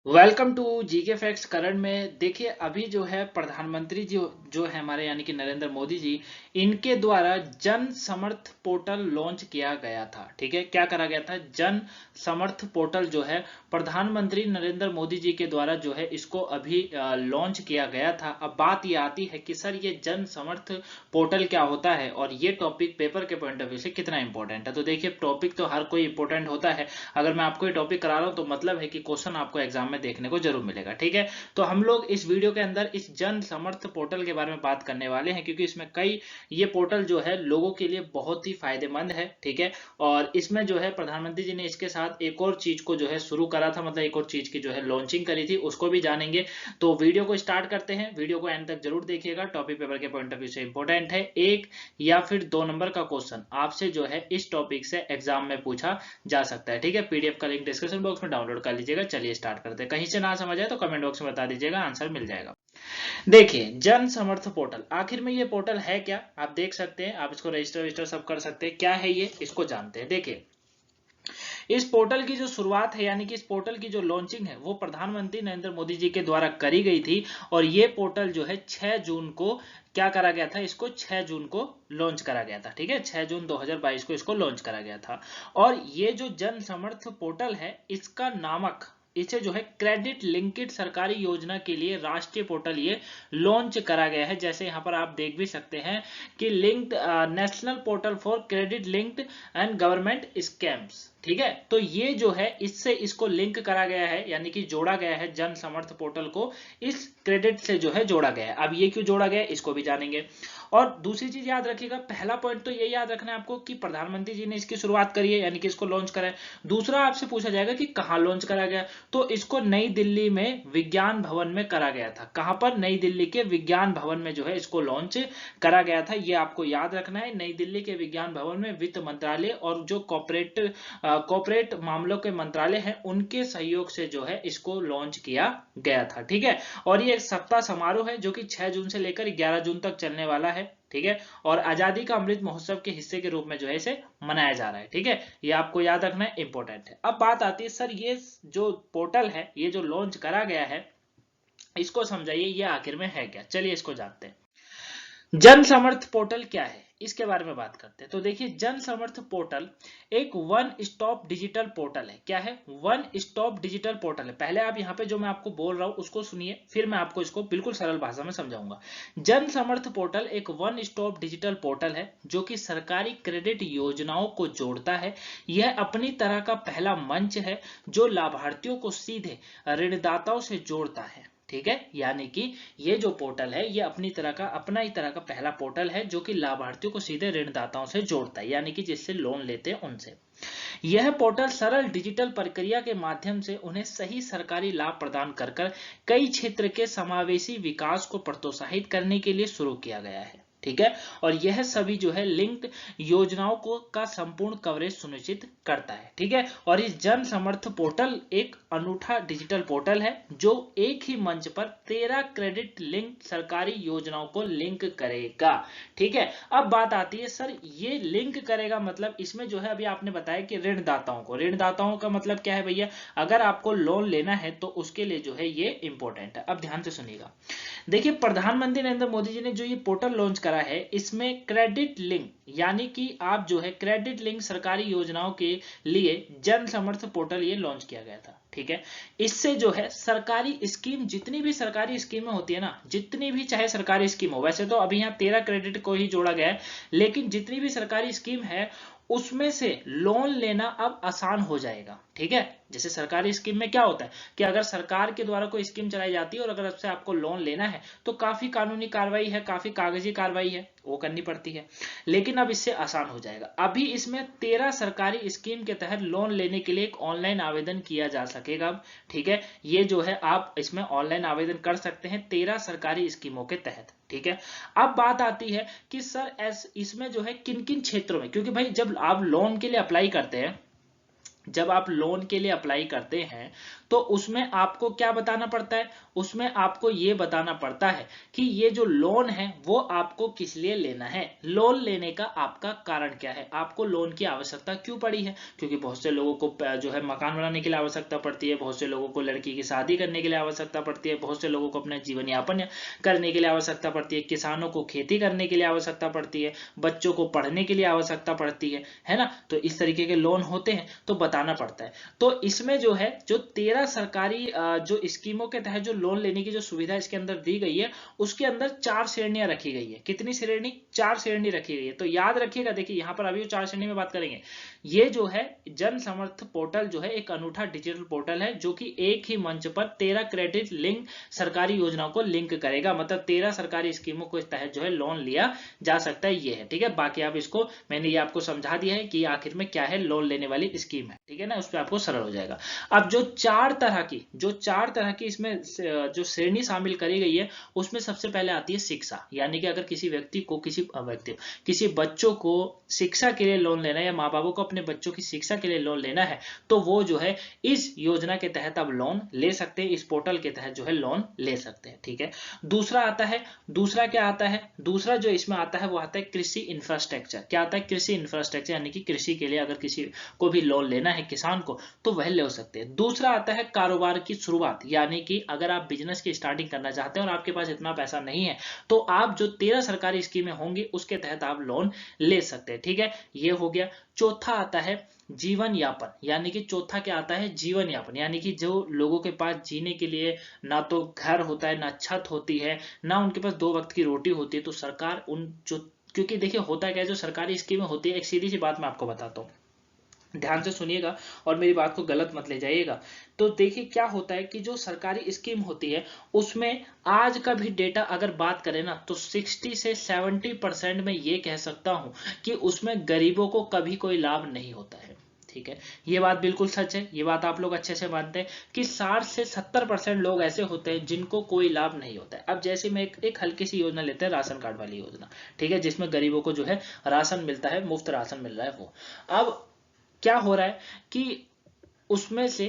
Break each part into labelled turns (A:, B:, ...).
A: Welcome to GK facts करण में। देखिए अभी जो है प्रधानमंत्री जी जो है हमारे यानी कि नरेंद्र मोदी जी, इनके द्वारा जन समर्थ पोर्टल लॉन्च किया गया था। ठीक है, क्या करा गया था? जन समर्थ पोर्टल जो है प्रधानमंत्री नरेंद्र मोदी जी के द्वारा जो है इसको अभी लॉन्च किया गया था। अब बात ये आती है कि सर ये जन समर्थ पोर्टल क्या होता है और ये टॉपिक पेपर के पॉइंट ऑफ व्यू से कितना इंपॉर्टेंट है। तो देखिए टॉपिक तो हर कोई इंपॉर्टेंट होता है। अगर मैं आपको ये टॉपिक करा रहा हूं तो मतलब है कि क्वेश्चन आपको एग्जाम में देखने को जरूर मिलेगा। ठीक है, तो हम लोग इस वीडियो के अंदर इस जन समर्थ पोर्टल के बारे में बात करने वाले हैं, क्योंकि इसमें कई ये पोर्टल जो है लोगों के लिए बहुत ही फायदेमंद है। ठीक है, और इसमें जो है प्रधानमंत्री जी ने इसके साथ एक और चीज को जो है शुरू करा था, मतलब एक और चीज की जो है लॉन्चिंग करी थी, उसको भी जानेंगे। तो वीडियो को स्टार्ट करते हैं, वीडियो को एंड तक जरूर देखिएगा। टॉपिक पेपर के पॉइंट ऑफ व्यू से इंपॉर्टेंट है। एक या फिर 2 नंबर का क्वेश्चन आपसे जो है इस टॉपिक से एग्जाम में पूछा जा सकता है। ठीक है, पीडीएफ का लिंक डिस्क्रिप्शन बॉक्स में डाउनलोड कर लीजिएगा। चलिए स्टार्ट करते हैं। कहीं से ना समझ आए तो कमेंट बॉक्स में बता दीजिएगा, आंसर मिल जाएगा। देखिए जन समर्थ पोर्टल, आखिर में ये पोर्टल है क्या? आप देख सकते हैं, आप इसको रजिस्टर सब कर सकते हैं। क्या है ये, इसको जानते हैं। देखिए इस पोर्टल की जो शुरुआत है यानी कि इस पोर्टल की जो लॉन्चिंग है वो प्रधानमंत्री नरेंद्र मोदी जी के द्वारा करी गई थी। और ये पोर्टल जो है 6 जून को क्या करा गया था, इसको 6 जून को लॉन्च करा गया था। ठीक है, 6 जून 2022 को इसको लॉन्च करा गया था। और ये जो जन समर्थ पोर्टल है इसका नामक, इसे जो है क्रेडिट लिंक्ड सरकारी योजना के लिए राष्ट्रीय पोर्टल ये लॉन्च करा गया है। जैसे यहाँ पर आप देख भी सकते हैं कि linked national portal for credit linked and government scams. ठीक है, तो ये जो है इससे इसको लिंक करा गया है, यानी कि जोड़ा गया है जन समर्थ पोर्टल को इस क्रेडिट से जो है जोड़ा गया है। अब ये क्यों जोड़ा गया है इसको भी जानेंगे। और दूसरी चीज याद रखिएगा, पहला पॉइंट तो ये याद रखना है आपको कि प्रधानमंत्री जी ने इसकी शुरुआत करी है यानी कि इसको लॉन्च करा है। दूसरा आपसे पूछा जाएगा कि कहां लॉन्च करा गया, तो इसको नई दिल्ली में विज्ञान भवन में करा गया था। कहां पर? नई दिल्ली के विज्ञान भवन में जो है इसको लॉन्च करा गया था। ये आपको याद रखना है, नई दिल्ली के विज्ञान भवन में वित्त मंत्रालय और जो कॉर्पोरेट मामलों के मंत्रालय है उनके सहयोग से जो है इसको लॉन्च किया गया था। ठीक है, और ये एक सप्ताह समारोह है जो कि 6 जून से लेकर 11 जून तक चलने वाला है। ठीक है, और आजादी का अमृत महोत्सव के हिस्से के रूप में जो है इसे मनाया जा रहा है। ठीक है, ये आपको याद रखना है, इंपॉर्टेंट है। अब बात आती है सर ये जो पोर्टल है ये जो लॉन्च करा गया है इसको समझाइए, ये आखिर में है क्या। चलिए इसको जानते हैं। जन समर्थ पोर्टल क्या है इसके बारे में बात करते हैं। तो देखिए जन समर्थ पोर्टल एक वन स्टॉप डिजिटल पोर्टल है। क्या है? वन स्टॉप डिजिटल पोर्टल है। पहले आप यहाँ पे जो मैं आपको बोल रहा हूं उसको सुनिए, फिर मैं आपको इसको बिल्कुल सरल भाषा में समझाऊंगा। जन समर्थ पोर्टल एक वन स्टॉप डिजिटल पोर्टल है जो कि सरकारी क्रेडिट योजनाओं को जोड़ता है। यह अपनी तरह का पहला मंच है जो लाभार्थियों को सीधे ऋणदाताओं से जोड़ता है। ठीक है, यानी कि ये जो पोर्टल है ये अपना ही तरह का पहला पोर्टल है जो कि लाभार्थियों को सीधे ऋणदाताओं से जोड़ता है, यानी कि जिससे लोन लेते हैं उनसे। यह पोर्टल सरल डिजिटल प्रक्रिया के माध्यम से उन्हें सही सरकारी लाभ प्रदान कर कई क्षेत्र के समावेशी विकास को प्रोत्साहित करने के लिए शुरू किया गया है। ठीक है, और यह सभी जो है लिंक्ड योजनाओं को का संपूर्ण कवरेज सुनिश्चित करता है। ठीक है, और इस जन समर्थ पोर्टल एक अनूठा डिजिटल पोर्टल है जो एक ही मंच पर 13 क्रेडिट लिंक सरकारी योजनाओं को लिंक करेगा। ठीक है, अब बात आती है सर ये लिंक करेगा मतलब इसमें जो है अभी आपने बताया कि ऋणदाताओं का मतलब क्या है भैया? अगर आपको लोन लेना है तो उसके लिए जो है ये इंपॉर्टेंट है। अब ध्यान से सुनिएगा, देखिए प्रधानमंत्री नरेंद्र मोदी जी ने जो ये पोर्टल लॉन्च करा है इसमें क्रेडिट लिंक यानी कि आप जो है क्रेडिट लिंक सरकारी योजनाओं के लिए जन समर्थ पोर्टल ये लॉन्च किया गया था। ठीक है, इससे जो है सरकारी स्कीम, जितनी भी सरकारी स्कीमें होती है ना, जितनी भी चाहे सरकारी स्कीम हो, वैसे तो अभी यहाँ 13 क्रेडिट को ही जोड़ा गया है, लेकिन जितनी भी सरकारी स्कीम है उसमें से लोन लेना अब आसान हो जाएगा। ठीक है, जैसे सरकारी स्कीम में क्या होता है कि अगर सरकार के द्वारा कोई स्कीम चलाई जाती है और अगर उससे आपको लोन लेना है तो काफी कानूनी कार्रवाई है, काफी कागजी कार्रवाई है, वो करनी पड़ती है। लेकिन अब इससे आसान हो जाएगा। अभी इसमें 13 सरकारी स्कीम के तहत लोन लेने के लिए एक ऑनलाइन आवेदन किया जा सकेगा अब। ठीक है, ये जो है आप इसमें ऑनलाइन आवेदन कर सकते हैं 13 सरकारी स्कीमों के तहत। ठीक है, अब बात आती है कि सर इसमें जो है किन किन क्षेत्रों में, क्योंकि भाई जब आप लोन के लिए अप्लाई करते हैं जब आप लोन के लिए अप्लाई करते हैं तो उसमें आपको क्या बताना पड़ता है, उसमें आपको ये बताना पड़ता है कि ये जो लोन है वो आपको किस लिए लेना है, लोन लेने का आपका कारण क्या है, आपको लोन की आवश्यकता क्यों पड़ी है। क्योंकि बहुत से लोगों को जो है मकान बनाने के लिए आवश्यकता पड़ती है, बहुत से लोगों को लड़की की शादी करने के लिए आवश्यकता पड़ती है, बहुत से लोगों को अपना जीवन यापन करने के लिए आवश्यकता पड़ती है, किसानों को खेती करने के लिए आवश्यकता पड़ती है, बच्चों को पढ़ने के लिए आवश्यकता पड़ती है ना। तो इस तरीके के लोन होते हैं तो बताना पड़ता है। तो इसमें जो है जो 13 सरकारी जो स्कीमों के तहत जो लोन लेने की जो सुविधा इसके अंदर दी गई है उसके अंदर 4 श्रेणियां रखी गई है। कितनी श्रेणी, 4 श्रेणी रखी गई है। तो याद रखिएगा, देखिए यहां पर अभी 4 श्रेणी में बात करेंगे। ये जो है जन समर्थ पोर्टल जो है एक अनूठा डिजिटल पोर्टल है जो कि एक ही मंच पर 13 क्रेडिट लिंक सरकारी योजनाओं को लिंक करेगा। मतलब 13 सरकारी स्कीमों को इस तहत जो है लोन लिया जा सकता है, ये है। ठीक है, बाकी आप इसको मैंने ये आपको समझा दिया है कि आखिर में क्या है लोन लेने वाली स्कीम है। ठीक है ना, उस पर आपको सरल हो जाएगा। अब जो चार तरह की इसमें जो श्रेणी शामिल करी गई है उसमें सबसे पहले आती है शिक्षा। यानी कि अगर किसी व्यक्ति को किसी बच्चों को शिक्षा के लिए लोन लेना है या माँ बापों को अपने बच्चों की शिक्षा के लिए लोन लेना है तो वो जो है इस योजना के तहत अब लोन ले सकते हैं, इस पोर्टल के तहत जो है लोन ले सकते हैं। ठीक है, दूसरा क्या आता है, दूसरा जो इसमें आता है वो आता है कृषि इंफ्रास्ट्रक्चर। क्या आता है, कृषि इंफ्रास्ट्रक्चर, यानी कि कृषि के लिए अगर किसी को भी लोन लेना है किसान को तो वह ले सकते हैं। दूसरा आता है कारोबार की शुरुआत, यानी कि अगर आप बिजनेस की स्टार्टिंग करना चाहते हैं और आपके पास इतना पैसा नहीं है तो आप जो 13 सरकारी स्कीमें होंगी उसके तहत आप लोन ले सकते हैं। ठीक है, ये हो गया। चौथा आता है जीवन यापन, यानी कि चौथा क्या आता है, जीवन यापन, यानी कि जो लोगों के पास जीने के लिए ना तो घर होता है, ना छत होती है, ना उनके पास 2 वक्त की रोटी होती है, तो सरकार उन जो, क्योंकि देखिए होता क्या है, जो सरकारी स्कीमें होती है, एक सीधी सी बात मैं आपको बताता हूँ, ध्यान से सुनिएगा और मेरी बात को गलत मत ले जाइएगा। तो देखिए क्या होता है कि जो सरकारी स्कीम होती है उसमें आज का भी डेटा अगर बात करें ना तो 60 से 70% में ये कह सकता हूं कि उसमें गरीबों को कभी कोई लाभ नहीं होता है। ठीक है, ये बात बिल्कुल सच है, ये बात आप लोग अच्छे से मानते हैं कि 60 से 70% लोग ऐसे होते हैं जिनको कोई लाभ नहीं होता है। अब जैसे मैं एक हल्की सी योजना लेते हैं, राशन कार्ड वाली योजना। ठीक है, जिसमें गरीबों को जो है राशन मिलता है, मुफ्त राशन मिल रहा है वो। अब क्या हो रहा है कि उसमें से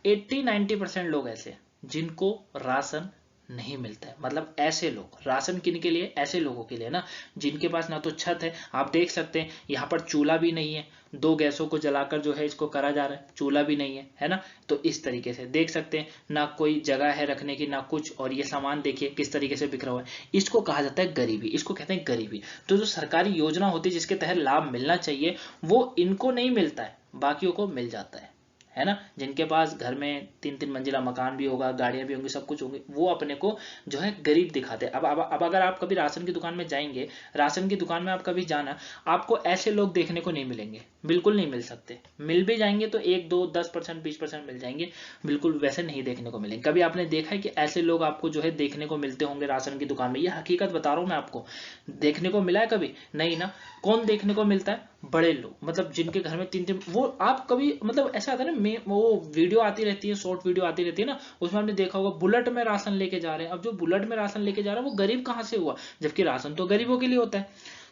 A: 80-90% लोग ऐसे जिनको राशन नहीं मिलता है। मतलब ऐसे लोग, राशन किन के लिए, ऐसे लोगों के लिए ना जिनके पास ना तो छत है, आप देख सकते हैं यहाँ पर चूल्हा भी नहीं है, 2 गैसों को जलाकर जो है इसको करा जा रहा है, चूल्हा भी नहीं है ना। तो इस तरीके से देख सकते हैं ना कोई जगह है रखने की ना कुछ, और ये सामान देखिए किस तरीके से बिखरा हुआ है। इसको कहा जाता है गरीबी, इसको कहते हैं गरीबी। तो जो सरकारी योजना होती है जिसके तहत लाभ मिलना चाहिए वो इनको नहीं मिलता है, बाकियों को मिल जाता है ना। जिनके पास घर में 3-3 मंजिला मकान भी होगा, गाड़ियां भी होंगी, सब कुछ होंगे, वो अपने को जो है गरीब दिखाते हैं। अब अगर आप कभी राशन की दुकान में जाएंगे, राशन की दुकान में आप कभी जाना, आपको ऐसे लोग देखने को नहीं मिलेंगे, बिल्कुल नहीं मिल सकते। मिल भी जाएंगे तो 1-2 10% 20% मिल जाएंगे, बिल्कुल वैसे नहीं देखने को मिलेंगे। कभी आपने देखा है कि ऐसे लोग आपको जो है देखने को मिलते होंगे राशन की दुकान में? ये हकीकत बता रहा हूं मैं आपको, देखने को मिला है कभी नहीं ना। कौन देखने को मिलता है, बड़े लोग, मतलब जिनके घर में 3-3, वो आप कभी मतलब ऐसा आता है ना, वो वीडियो आती रहती है, शॉर्ट वीडियो आती रहती है ना, उसमें आपने देखा होगा बुलेट में राशन लेके जा रहे हैं। अब जो बुलेट में राशन लेके जा रहा है वो गरीब कहां से हुआ, जबकि राशन तो गरीबों के लिए होता है।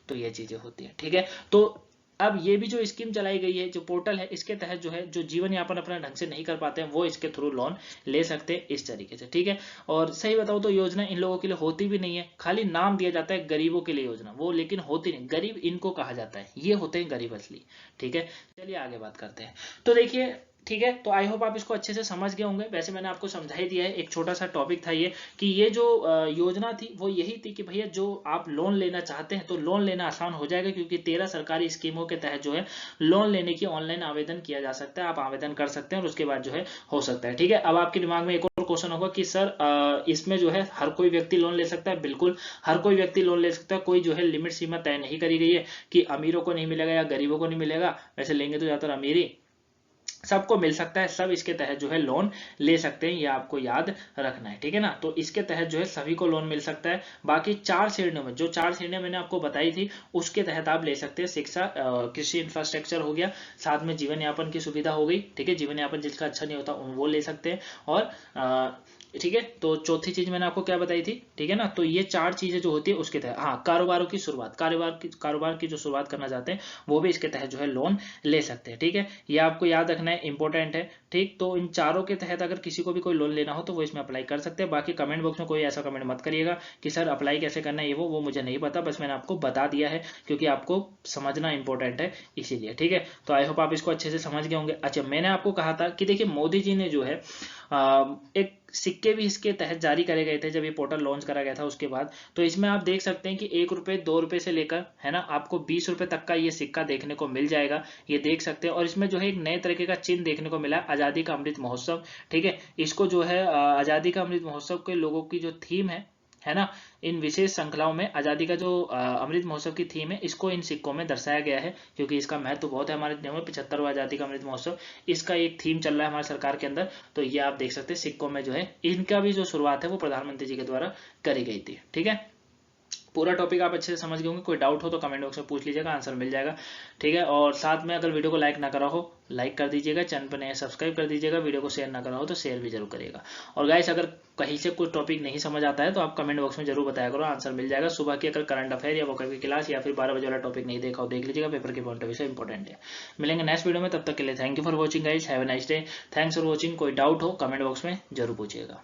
A: तो ये चीजें होती है। ठीक है, तो अब ये भी जो स्कीम चलाई गई है, जो पोर्टल है, इसके तहत जो है जो जीवन यापन अपना ढंग से नहीं कर पाते हैं वो इसके थ्रू लोन ले सकते हैं इस तरीके से। ठीक है, और सही बताओ तो योजना इन लोगों के लिए होती भी नहीं है, खाली नाम दिया जाता है गरीबों के लिए योजना, वो लेकिन होती नहीं। गरीब इनको कहा जाता है, ये होते हैं गरीब असली। ठीक है, चलिए आगे बात करते हैं। तो देखिए, ठीक है, तो आई होप आप इसको अच्छे से समझ गए होंगे। वैसे मैंने आपको समझा ही दिया है, एक छोटा सा टॉपिक था ये कि ये जो योजना थी वो यही थी कि भैया जो आप लोन लेना चाहते हैं तो लोन लेना आसान हो जाएगा, क्योंकि 13 सरकारी स्कीमों के तहत जो है लोन लेने की ऑनलाइन आवेदन किया जा सकता है। आप आवेदन कर सकते हैं और उसके बाद जो है हो सकता है। ठीक है, अब आपके दिमाग में एक और क्वेश्चन होगा कि सर इसमें जो है हर कोई व्यक्ति लोन ले सकता है? बिल्कुल हर कोई व्यक्ति लोन ले सकता है, कोई जो है लिमिट सीमा तय नहीं करी गई है कि अमीरों को नहीं मिलेगा या गरीबों को नहीं मिलेगा। वैसे लेंगे तो ज्यादातर अमीरी, सबको मिल सकता है, सब इसके तहत जो है लोन ले सकते हैं, ये आपको याद रखना है। ठीक है ना, तो इसके तहत जो है सभी को लोन मिल सकता है। बाकी 4 श्रेणियों में, जो 4 श्रेणियां मैंने आपको बताई थी उसके तहत आप ले सकते हैं। शिक्षा, कृषि इंफ्रास्ट्रक्चर हो गया, साथ में जीवन यापन की सुविधा हो गई। ठीक है, जीवन यापन जिसका अच्छा नहीं होता वो ले सकते हैं, और ठीक है। तो चौथी चीज मैंने आपको क्या बताई थी, ठीक है ना। तो ये 4 चीजें जो होती है उसके तहत, हाँ, कारोबारों की शुरुआत, कारोबार की जो शुरुआत करना चाहते हैं वो भी इसके तहत जो है लोन ले सकते हैं, ठीक है। ये आपको याद रखना है, इंपॉर्टेंट है, ठीक। तो इन चारों के तहत अगर किसी को भी कोई लोन लेना हो तो वो इसमें अप्लाई कर सकते हैं। बाकी कमेंट बॉक्स में कोई ऐसा कमेंट मत करिएगा कि सर अप्लाई कैसे करना है ये वो मुझे नहीं पता, बस मैंने आपको बता दिया है क्योंकि आपको समझना इंपॉर्टेंट है इसीलिए, ठीक है। तो आई होप आप इसको अच्छे से समझ गए होंगे। अच्छा, मैंने आपको कहा था कि देखिए मोदी जी ने जो है एक सिक्के भी इसके तहत जारी करे गए थे जब ये पोर्टल लॉन्च करा गया था उसके बाद। तो इसमें आप देख सकते हैं कि 1 रुपए 2 रुपए से लेकर, है ना, आपको 20 रुपए तक का ये सिक्का देखने को मिल जाएगा, ये देख सकते हैं। और इसमें जो है एक नए तरीके का चिन्ह देखने को मिला, आजादी का अमृत महोत्सव, ठीक है। इसको जो है आजादी का अमृत महोत्सव के लोगों की जो थीम है ना, इन विशेष श्रृंखलाओं में आजादी का जो अमृत महोत्सव की थीम है इसको इन सिक्कों में दर्शाया गया है, क्योंकि इसका महत्व बहुत है हमारे देश में। 75वां आजादी का अमृत महोत्सव, इसका एक थीम चल रहा है हमारी सरकार के अंदर। तो ये आप देख सकते हैं सिक्कों में जो है इनका भी जो शुरुआत है वो प्रधानमंत्री जी के द्वारा करी गई थी, ठीक है। पूरा टॉपिक आप अच्छे से समझ गए होंगे। कोई डाउट हो तो कमेंट बॉक्स में पूछ लीजिएगा, आंसर मिल जाएगा, ठीक है। और साथ में अगर वीडियो को लाइक ना करा हो, लाइक कर दीजिएगा, चैनल पर नए सब्सक्राइब कर दीजिएगा, वीडियो को शेयर ना करा हो तो शेयर भी जरूर करिएगा। और गाइस अगर कहीं से कोई टॉपिक नहीं समझ आता है तो आप कमेंट बॉक्स में जरूर बताया करो, आंसर मिल जाएगा। सुबह की अगर करंट अफेयर या वोकल की क्लास या फिर 12 बजे वाला टॉपिक नहीं देखा हो देख लीजिएगा, पेपर के पॉइंट ऑफ व्यू से इंपॉर्टेंट है। मिलेंगे नेक्स्ट वीडियो में, तब तक के लिए thank you for watching guys, have a nice day, thanks for watching. कोई डाउट हो कमेंट बॉक्स में जरूर पूछिएगा।